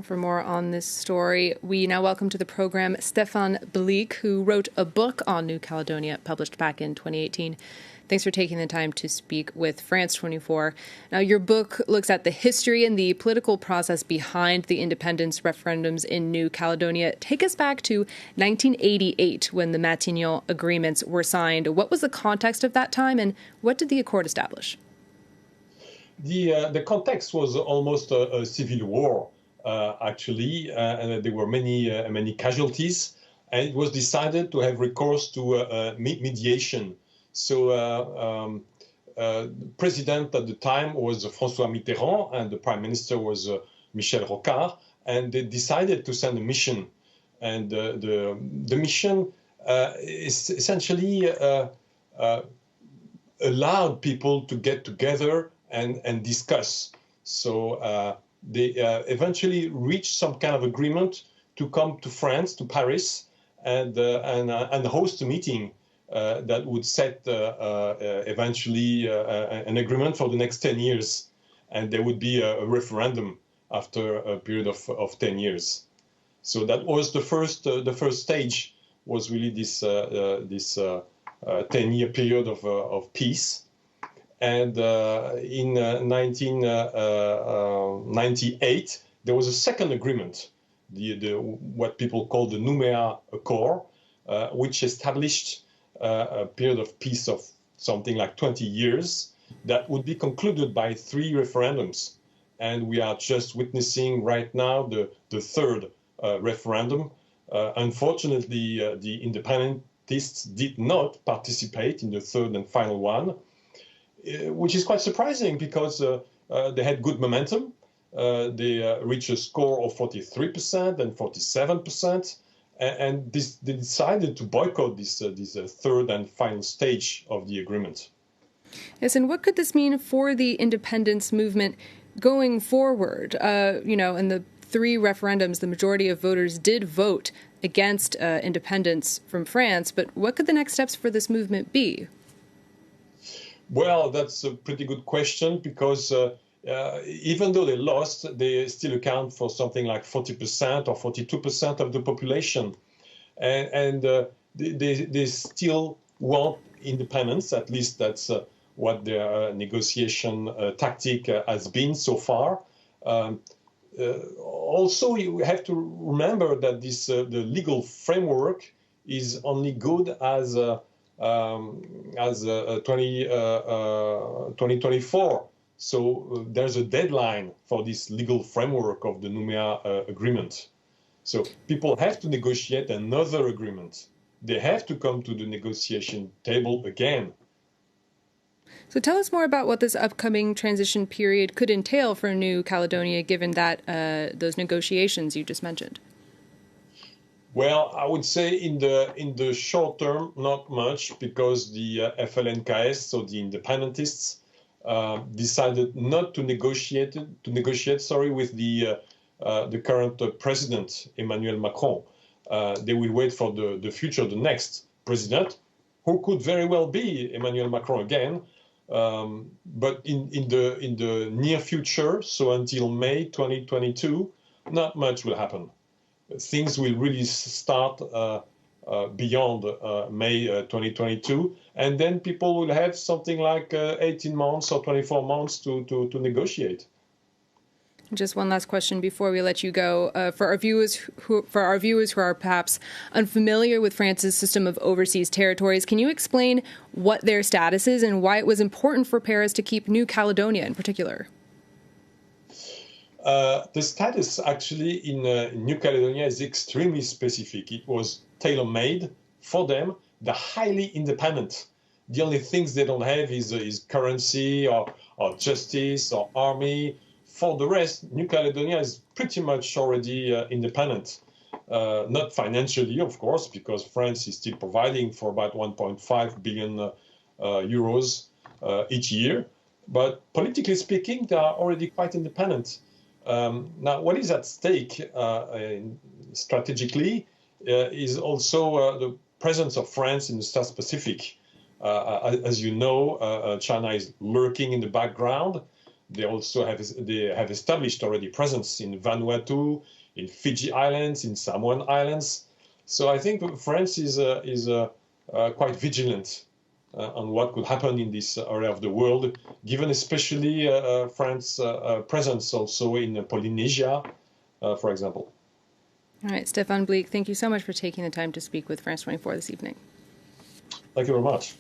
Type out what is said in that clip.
For more on this story, we now welcome to the program Stephane Bliek, who wrote a book on New Caledonia, published back in 2018. Thanks for taking the time to speak with France 24. Now, your book looks at the history and the political process behind the independence referendums in New Caledonia. Take us back to 1988, when the Matignon agreements were signed. What was the context of that time, and what did the accord establish? The context was almost a civil war, actually, and there were many casualties, and it was decided to have recourse to mediation. So the president at the time was François Mitterrand, and the prime minister was Michel Rocard, and they decided to send a mission. And the mission is essentially allowed people to get together and discuss. So they eventually reached some kind of agreement to come to France, to Paris, and host a meeting that would set eventually an agreement for the next 10 years. And there would be a referendum after a period of 10 years. So that was the first stage, was really this 10-year period of peace. And in 1998, there was a second agreement, what people call the Nouméa Accord, which established a period of peace of something like 20 years that would be concluded by 3 referendums. And we are just witnessing right now the third referendum. Unfortunately, the independentists did not participate in the third and final one, which is quite surprising because they had good momentum. They reached a score of 43% and 47%, and they decided to boycott this third and final stage of the agreement. Yes, and what could this mean for the independence movement going forward? In the 3 referendums, the majority of voters did vote against independence from France, but what could the next steps for this movement be? Well, that's a pretty good question, because even though they lost, they still account for something like 40% or 42% of the population. And they still want independence. At least that's what their negotiation tactic has been so far. Also, you have to remember that the legal framework is only good as 2024. So there's a deadline for this legal framework of the Nouméa agreement. So people have to negotiate another agreement. They have to come to the negotiation table again. So tell us more about what this upcoming transition period could entail for New Caledonia, given that those negotiations you just mentioned. Well, I would say in the short term, not much, because the FLNKS, so the independentists, decided not to negotiate with the current president, Emmanuel Macron. They will wait for the future, the next president, who could very well be Emmanuel Macron again. But in the near future, so until May 2022, not much will happen. Things will really start beyond May 2022, and then people will have something like 18 months or 24 months to negotiate. Just one last question before we let you go. For our viewers who are perhaps unfamiliar with France's system of overseas territories, can you explain what their status is and why it was important for Paris to keep New Caledonia in particular? The status actually in New Caledonia is extremely specific. It was tailor-made for them. They're highly independent. The only things they don't have is currency or justice or army. For the rest, New Caledonia is pretty much already independent. Not financially, of course, because France is still providing for about 1.5 billion euros each year. But politically speaking, they are already quite independent. Now, what is at stake strategically is also the presence of France in the South Pacific. As you know, China is lurking in the background. They have established already presence in Vanuatu, in Fiji Islands, in Samoan Islands. So I think France is quite vigilant on what could happen in this area of the world, given especially France's presence also in Polynesia, for example. All right, Stephane Bliek, thank you so much for taking the time to speak with France 24 this evening. Thank you very much.